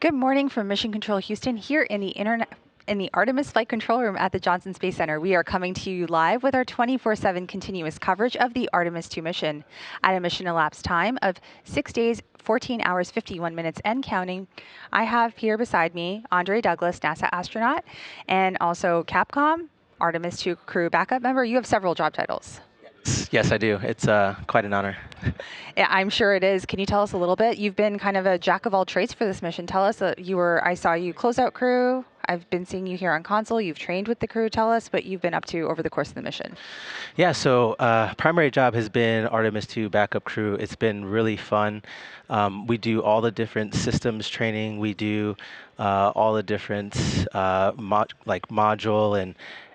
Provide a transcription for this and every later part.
Good morning from Mission Control Houston here in the Artemis Flight Control Room at the Johnson Space Center. We are coming to you live with our 24/7 continuous coverage of the Artemis 2 mission at a mission elapsed time of 6 days, 14 hours, 51 minutes and counting. I have here beside me Andre Douglas, NASA astronaut, and also Capcom Artemis 2 crew backup member. You have several job titles. Yes, I do. It's quite an honor. Yeah, I'm sure it is. Can you tell us a little bit? You've been kind of a jack of all trades for this mission. Tell us, I saw you closeout crew. I've been seeing you here on console. You've trained with the crew. Tell us what you've been up to over the course of the mission. Yeah, so primary job has been Artemis 2 backup crew. It's been really fun. We do all the different systems training. We do all the different module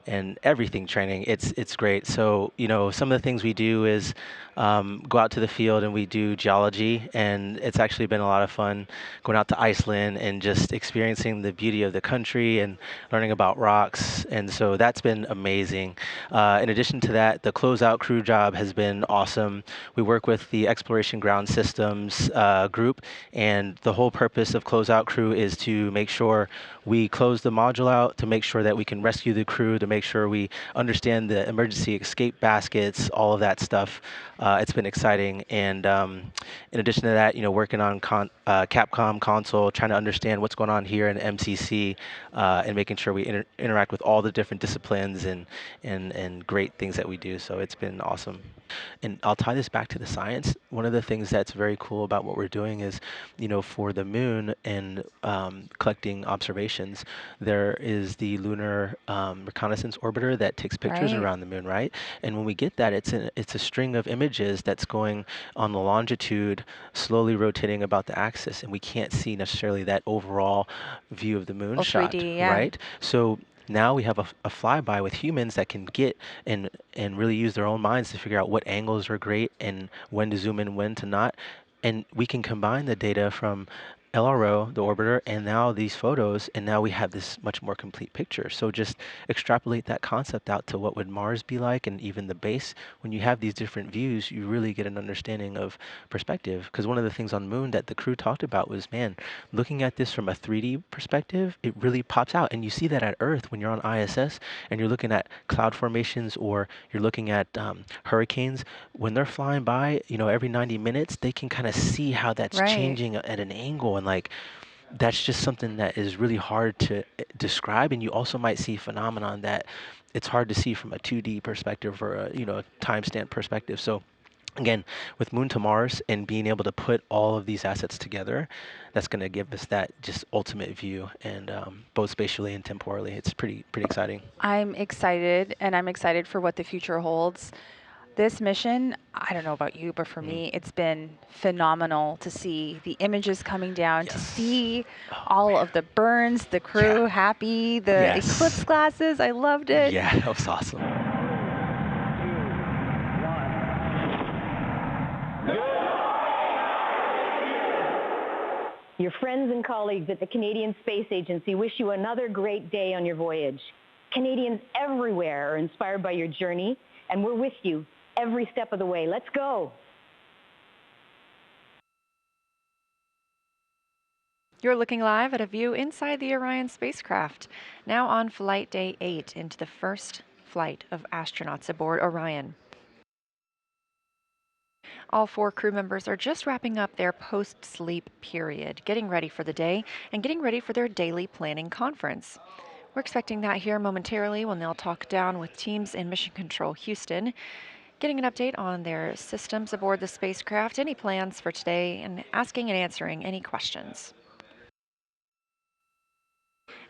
and everything training. It's great. So some of the things we do is go out to the field and we do geology, and it's actually been a lot of fun going out to Iceland and just experiencing the beauty of the country and learning about rocks. And so that's been amazing. In addition to that, the closeout crew job has been awesome. We work with the Exploration Ground Systems group, and the whole purpose of closeout crew is to make sure we close the module out, to make sure that we can rescue the crew, to make sure we understand the emergency escape baskets, all of that stuff. It's been exciting. And in addition to that, working on Capcom console, trying to understand what's going on here in MCC, and making sure we interact with all the different disciplines and great things that we do. So it's been awesome. And I'll tie this back to the science. One of the things that's very cool about what we're doing is, for the moon and collecting observations, there is the lunar reconnaissance orbiter that takes pictures Right. around the moon, right? And when we get that, it's a string of images that's going on the longitude, slowly rotating about the axis, and we can't see necessarily that overall view of the moon Well, shot, 3D, yeah. right? So now we have a flyby with humans that can get and really use their own minds to figure out what angles are great and when to zoom in, when to not. And we can combine the data from LRO, the orbiter, and now these photos, and now we have this much more complete picture. So just extrapolate that concept out to what would Mars be like, and even the base. When you have these different views, you really get an understanding of perspective. Because one of the things on Moon that the crew talked about was, man, looking at this from a 3D perspective, it really pops out. And you see that at Earth when you're on ISS and you're looking at cloud formations, or you're looking at hurricanes. When they're flying by, every 90 minutes, they can kind of see how that's Right. changing at an angle. And like, that's just something that is really hard to describe. And you also might see phenomenon that it's hard to see from a 2D perspective or a timestamp perspective. So again, with Moon to Mars and being able to put all of these assets together, that's going to give us that just ultimate view, and both spatially and temporally. It's pretty exciting. I'm excited, and I'm excited for what the future holds. This mission, I don't know about you, but for Mm. me, it's been phenomenal to see the images coming down, to Yes. see Oh all man. of the burns, the crew Yeah. happy, the eclipse Yes. glasses. I loved it. Yeah, that was awesome. Your friends and colleagues at the Canadian Space Agency wish you another great day on your voyage. Canadians everywhere are inspired by your journey, and we're with you every step of the way. Let's go. You're looking live at a view inside the Orion spacecraft, now on flight day 8 into the first flight of astronauts aboard Orion. All 4 crew members are just wrapping up their post-sleep period, getting ready for the day and getting ready for their daily planning conference. We're expecting that here momentarily when they'll talk down with teams in Mission Control Houston, getting an update on their systems aboard the spacecraft, any plans for today, and asking and answering any questions.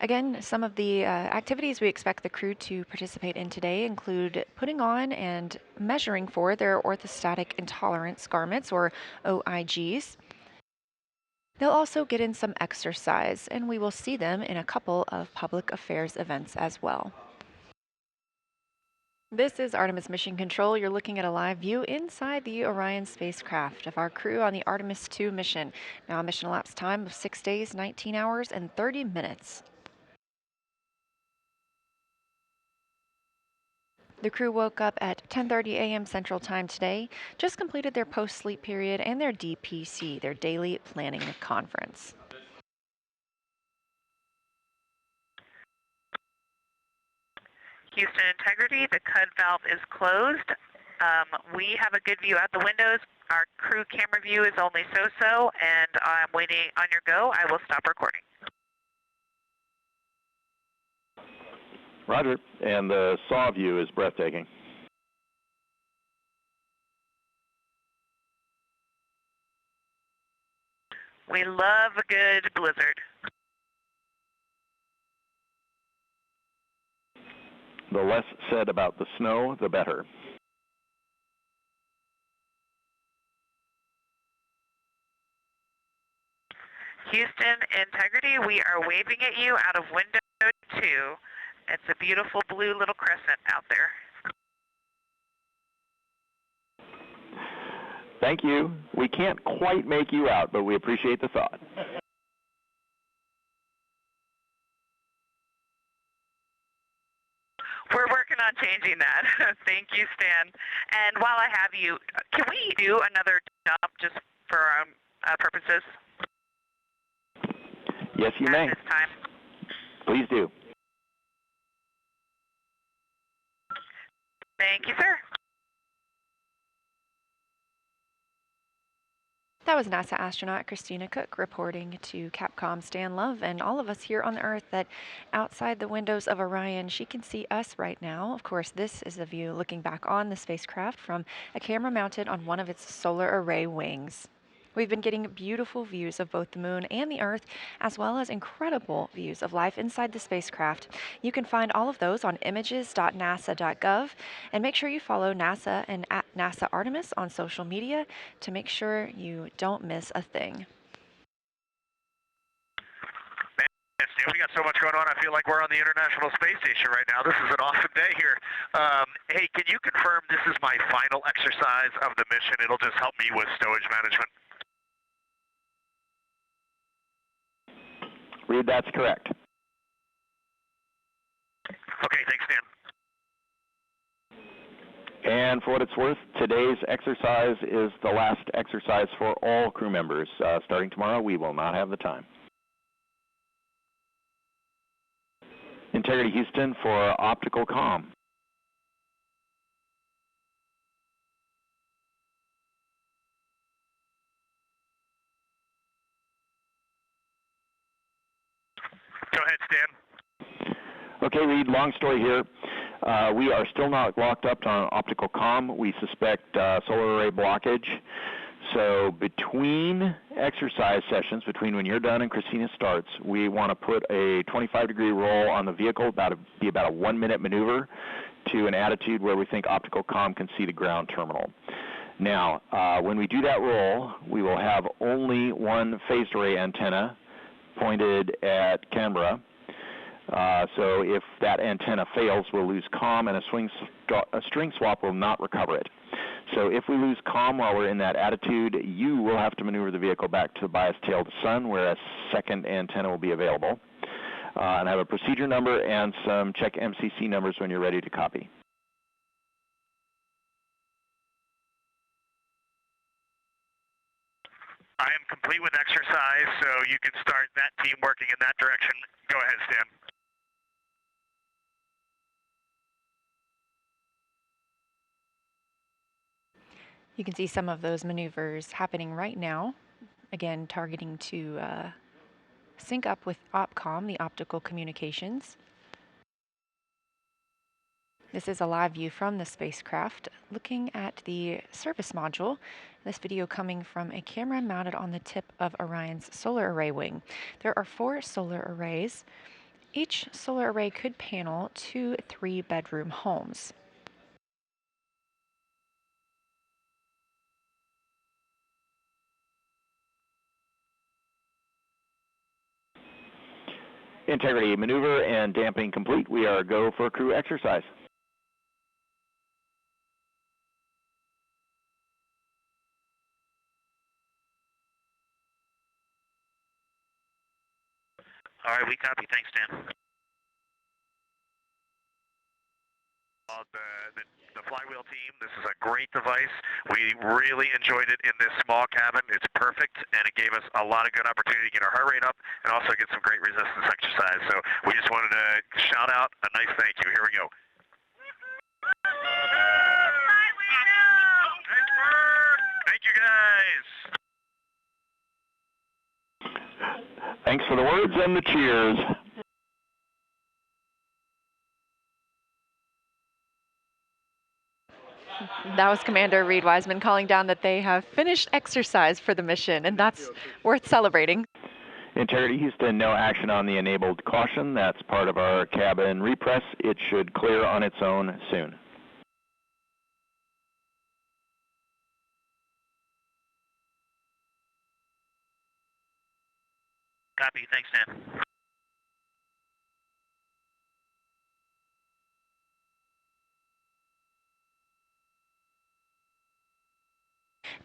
Again, some of the activities we expect the crew to participate in today include putting on and measuring for their orthostatic intolerance garments, or OIGs. They'll also get in some exercise, and we will see them in a couple of public affairs events as well. This is Artemis Mission Control. You're looking at a live view inside the Orion spacecraft of our crew on the Artemis 2 mission. Now a mission elapsed time of 6 days, 19 hours, and 30 minutes. The crew woke up at 10:30 a.m. Central Time today, just completed their post-sleep period and their DPC, their daily planning conference. Houston Integrity, the CUD valve is closed. We have a good view out the windows. Our crew camera view is only so-so, and I'm waiting on your go. I will stop recording. Roger, and the saw view is breathtaking. We love a good blizzard. The less said about the snow, the better. Houston Integrity, we are waving at you out of window 2. It's a beautiful blue little crescent out there. Thank you. We can't quite make you out, but we appreciate the thought. We're working on changing that. Thank you, Stan. And while I have you, can we do another dump just for our own purposes? Yes, you may. At this time. Please do. Thank you, sir. That was NASA astronaut Christina Cook reporting to Capcom Stan Love and all of us here on the Earth that outside the windows of Orion, she can see us right now. Of course, this is a view looking back on the spacecraft from a camera mounted on one of its solar array wings. We've been getting beautiful views of both the moon and the Earth, as well as incredible views of life inside the spacecraft. You can find all of those on images.nasa.gov, and make sure you follow NASA and at NASA Artemis on social media to make sure you don't miss a thing. Man, Stan, we got so much going on. I feel like we're on the International Space Station right now. This is an awesome day here. Hey, can you confirm this is my final exercise of the mission? It'll just help me with stowage management. Reed, that's correct. Okay, thanks, Stan. And for what it's worth, today's exercise is the last exercise for all crew members. Starting tomorrow, we will not have the time. Integrity Houston for optical comm. Go ahead, Stan. Okay, Reed, long story here. We are still not locked up on optical comm. We suspect solar array blockage. So between exercise sessions, between when you're done and Christina starts, we want to put a 25-degree roll on the vehicle, be about a 1-minute maneuver to an attitude where we think optical comm can see the ground terminal. Now, when we do that roll, we will have only one phased array antenna pointed at Canberra. So if that antenna fails, we'll lose comm, and a string swap will not recover it. So if we lose comm while we're in that attitude, you will have to maneuver the vehicle back to the bias tail to sun, where a second antenna will be available. And I have a procedure number and some check MCC numbers when you're ready to copy. I am complete with exercise, so you can start that team working in that direction. Go ahead, Stan. You can see some of those maneuvers happening right now. Again, targeting to sync up with OPCOM, the optical communications. This is a live view from the spacecraft looking at the service module. This video coming from a camera mounted on the tip of Orion's solar array wing. There are 4 solar arrays. Each solar array could panel 2 3-bedroom homes. Integrity maneuver and dampening complete. We are go for crew exercise. All right, we copy. Thanks, Stan. The flywheel team, this is a great device. We really enjoyed it in this small cabin. It's perfect, and it gave us a lot of good opportunity to get our heart rate up and also get some great resistance exercise. So we just wanted to shout out a nice thank you. Here we go. Thanks for the words and the cheers. That was Commander Reed Wiseman calling down that they have finished exercise for the mission, and that's worth celebrating. Integrity Houston, no action on the enabled caution. That's part of our cabin repress. It should clear on its own soon. Copy. Thanks, Dan.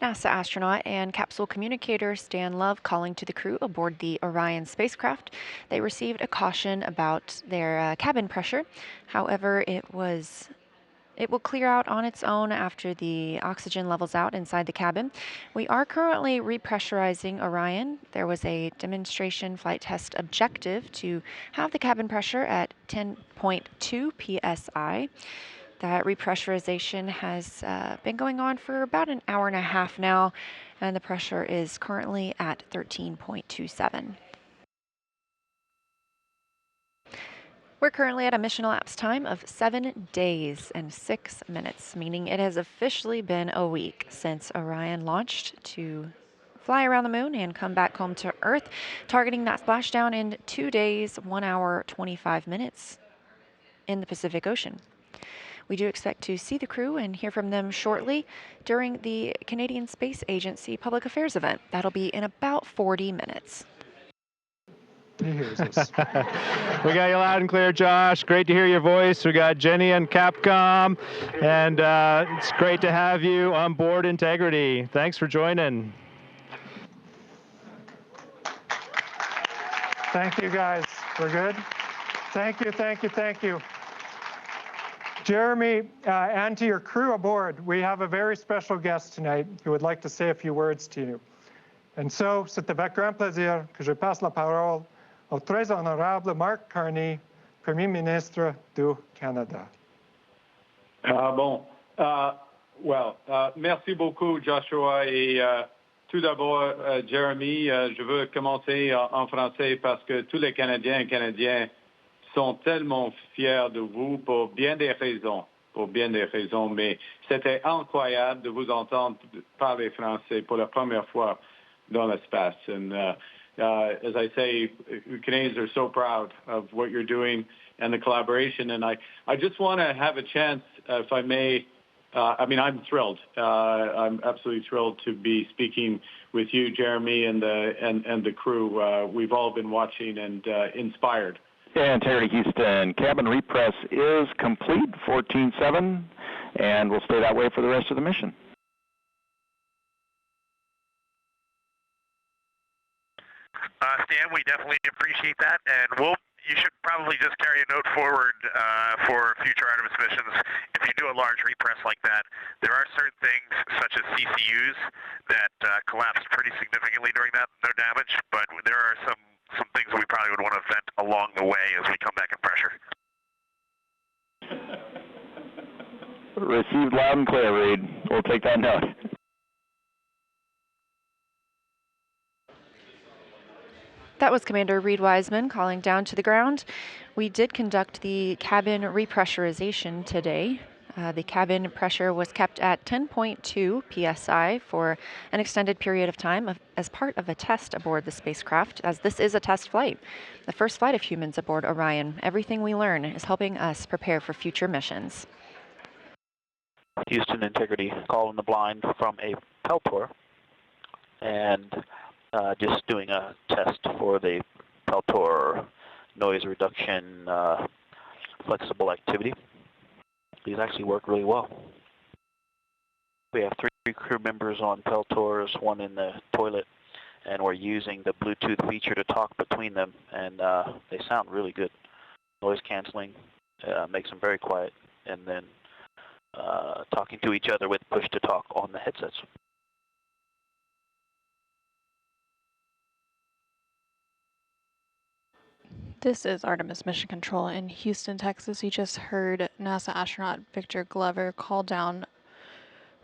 NASA astronaut and capsule communicator Stan Love calling to the crew aboard the Orion spacecraft. They received a caution about their cabin pressure. However, it will clear out on its own after the oxygen levels out inside the cabin. We are currently repressurizing Orion. There was a demonstration flight test objective to have the cabin pressure at 10.2 psi. That repressurization has been going on for about an hour and a half now, and the pressure is currently at 13.27. We're currently at a mission elapsed time of 7 days and 6 minutes, meaning it has officially been a week since Orion launched to fly around the moon and come back home to Earth, targeting that splashdown in 2 days, 1 hour, 25 minutes in the Pacific Ocean. We do expect to see the crew and hear from them shortly during the Canadian Space Agency Public Affairs event. That'll be in about 40 minutes. He hears us. We got you loud and clear, Josh. Great to hear your voice. We got Jenny and Capcom, and it's great to have you on board Integrity. Thanks for joining. Thank you, guys. We're good? Thank you, thank you, thank you. Jeremy, and to your crew aboard, we have a very special guest tonight who would like to say a few words to you. And so, c'est avec grand plaisir que je passe la parole au très honorable Mark Carney, Premier ministre du Canada. Merci beaucoup, Joshua. Et tout d'abord, Jeremy, je veux commencer en français parce que tous les Canadiens et Canadiennes sont tellement fiers de vous pour bien des raisons, mais c'était incroyable de vous entendre parler français pour la première fois dans l'espace. And as I say, Canadians are so proud of what you're doing and the collaboration. And I just want to have a chance, if I may, I'm thrilled. I'm absolutely thrilled to be speaking with you, Jeremy, and the crew. We've all been watching and inspired. Yeah, Integrity Houston, cabin repress is complete, 14-7, and we'll stay that way for the rest of the mission. Stan, we definitely appreciate that, and you should probably just carry a note forward for future Artemis missions. If you do a large repress like that, there are certain things, such as CCUs, that collapsed pretty significantly during that, no damage, but there are some things that we probably would want to vent along the way as we come back in pressure. Received loud and clear, Reed. We'll take that note. That was Commander Reed Wiseman calling down to the ground. We did conduct the cabin repressurization today. The cabin pressure was kept at 10.2 psi for an extended period of time as part of a test aboard the spacecraft, as this is a test flight, the first flight of humans aboard Orion. Everything we learn is helping us prepare for future missions. Houston Integrity calling the blind from a Peltor, and just doing a test for the Peltor noise reduction flexible activity. These actually work really well. We have 3 crew members on Peltors, 1 in the toilet, and we're using the Bluetooth feature to talk between them, and they sound really good. Noise canceling makes them very quiet, and then talking to each other with push-to-talk on the headsets. This is Artemis Mission Control in Houston, Texas. You just heard NASA astronaut Victor Glover call down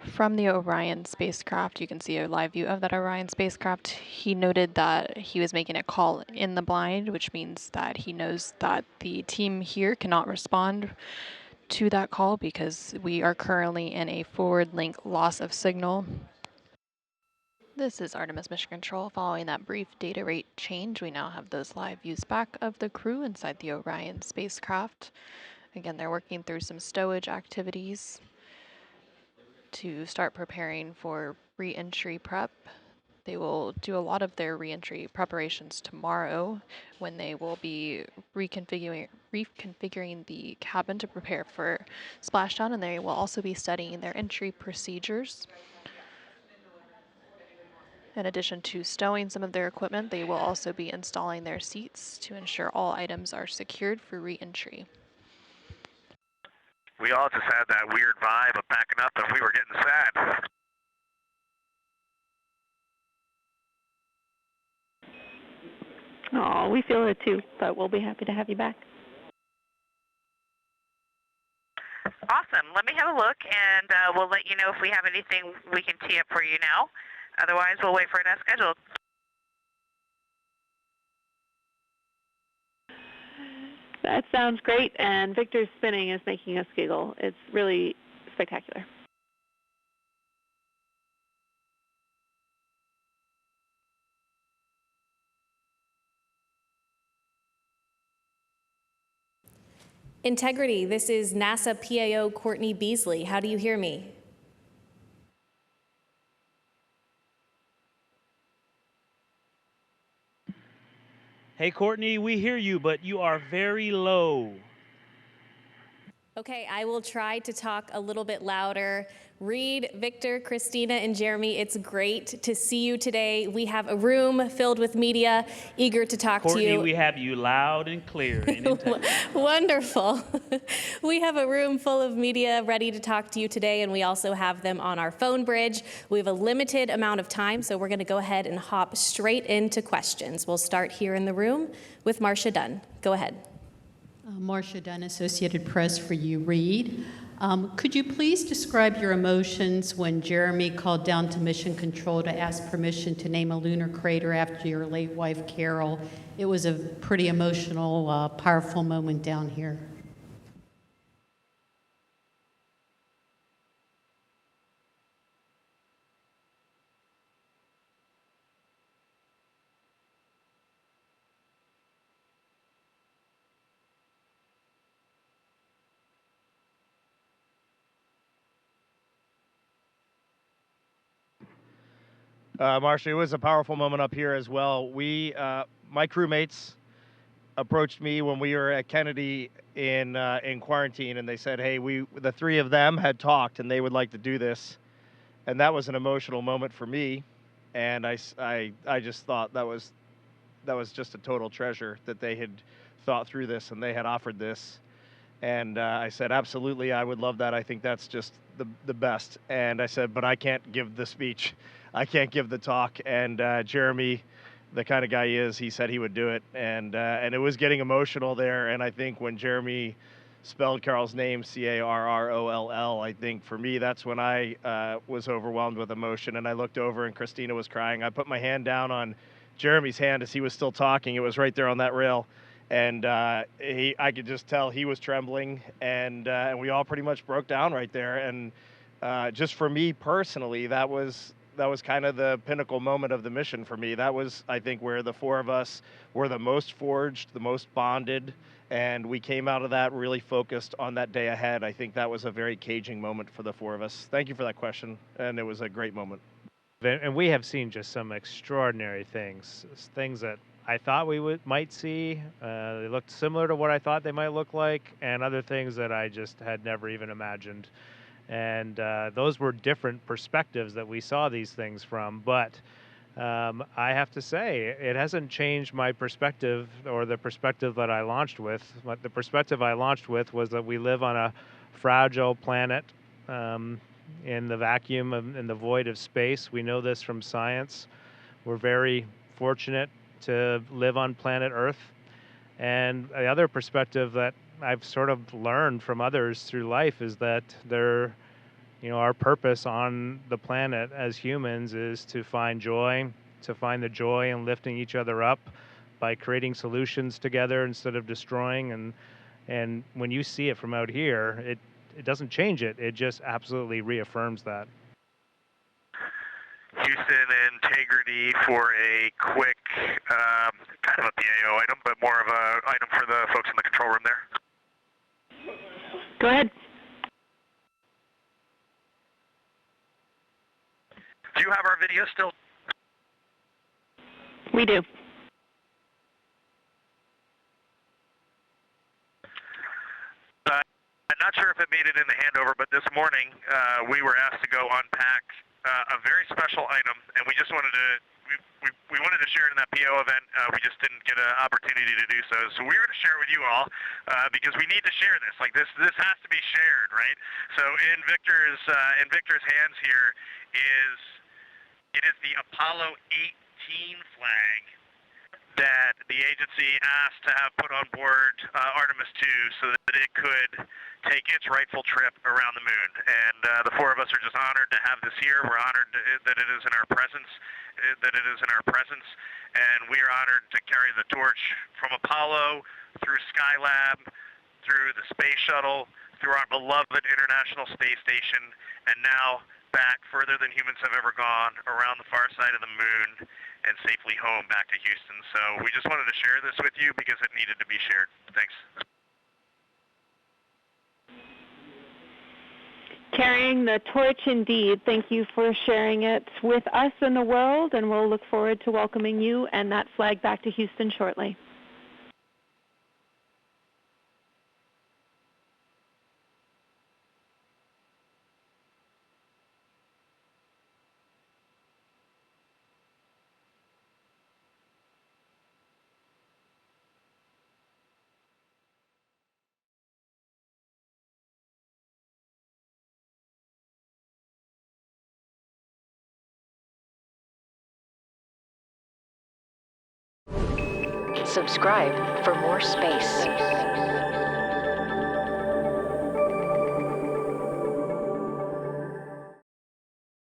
From the Orion spacecraft, you can see a live view of that Orion spacecraft. He noted that he was making a call in the blind, which means that he knows that the team here cannot respond to that call because we are currently in a forward link loss of signal. This is Artemis Mission Control. Following that brief data rate change, we now have those live views back of the crew inside the Orion spacecraft. Again, they're working through some stowage activities to start preparing for re-entry prep. They will do a lot of their re-entry preparations tomorrow when they will be reconfiguring the cabin to prepare for splashdown, and they will also be studying their entry procedures. In addition to stowing some of their equipment, they will also be installing their seats to ensure all items are secured for re-entry. We all just had that weird vibe of backing up and we were getting sad. Oh, we feel it too, but we'll be happy to have you back. Awesome. Let me have a look, and we'll let you know if we have anything we can tee up for you now. Otherwise, we'll wait for it as scheduled. That sounds great, and Victor's spinning is making us giggle. It's really spectacular. Integrity, this is NASA PAO Courtney Beasley. How do you hear me? Hey, Courtney, we hear you, but you are very low. Okay, I will try to talk a little bit louder. Reed, Victor, Christina, and Jeremy, it's great to see you today. We have a room filled with media eager to talk Courtney, to you. we have you loud and clear. And Wonderful. We have a room full of media ready to talk to you today, and we also have them on our phone bridge. We have a limited amount of time, so we're going to go ahead and hop straight into questions. We'll start here in the room with Marcia Dunn. Go ahead. Marcia Dunn, Associated Press for you, Reed. Could you please describe your emotions when Jeremy called down to Mission Control to ask permission to name a lunar crater after your late wife, Carol? It was a pretty emotional, powerful moment down here. Marcia, it was a powerful moment up here as well. My crewmates approached me when we were at Kennedy in quarantine, and they said, "Hey, the three of them had talked, and they would like to do this," and that was an emotional moment for me. And I just thought that was just a total treasure that they had thought through this and they had offered this. And I said, absolutely, I would love that. I think that's just the best. And I said, but I can't give the speech. I can't give the talk. And Jeremy, the kind of guy he is, he said he would do it. And it was getting emotional there. And I think when Jeremy spelled Carol's name, Carroll, I think for me, that's when I was overwhelmed with emotion. And I looked over and Christina was crying. I put my hand down on Jeremy's hand as he was still talking. It was right there on that rail. And I could just tell he was trembling, and we all pretty much broke down right there. And just for me personally, that was kind of the pinnacle moment of the mission for me. That was, I think, where the four of us were the most forged, the most bonded, and we came out of that really focused on that day ahead. I think that was a very caging moment for the four of us. Thank you for that question, and it was a great moment. And we have seen just some extraordinary things that I thought we might see. They looked similar to what I thought they might look like, and other things that I just had never even imagined. And those were different perspectives that we saw these things from. But I have to say, it hasn't changed my perspective or the perspective that I launched with. The perspective I launched with was that we live on a fragile planet in the vacuum, in the void of space. We know this from science. We're very fortunate to live on planet Earth. And the other perspective that I've sort of learned from others through life is that there you know, our purpose on the planet as humans is to find joy, to find the joy in lifting each other up by creating solutions together instead of destroying. And when you see it from out here, it doesn't change it. It just absolutely reaffirms that. Houston, integrity for a quick, kind of a PAO item, but more of a item for the folks in the control room there. Go ahead. Do you have our video still? We do. I'm not sure if it made it in the handover, but this morning we were asked to go unpack a very special item, and we just wanted to we wanted to share it in that PO event. We just didn't get an opportunity to do so. So we're going to share it with you all because we need to share this. Like this has to be shared, right? So in Victor's hands here is the Apollo 18 flag that the agency asked to have put on board Artemis 2 so that it could take its rightful trip around the moon. And the four of us are just honored to have this here. We're honored that it is in our presence, and we are honored to carry the torch from Apollo through Skylab, through the space shuttle, through our beloved International Space Station, and now back further than humans have ever gone, around the far side of the moon, and safely home back to Houston. So we just wanted to share this with you because it needed to be shared. Thanks. Carrying the torch indeed. Thank you for sharing it with us and the world, and we'll look forward to welcoming you and that flag back to Houston shortly. Subscribe for more space.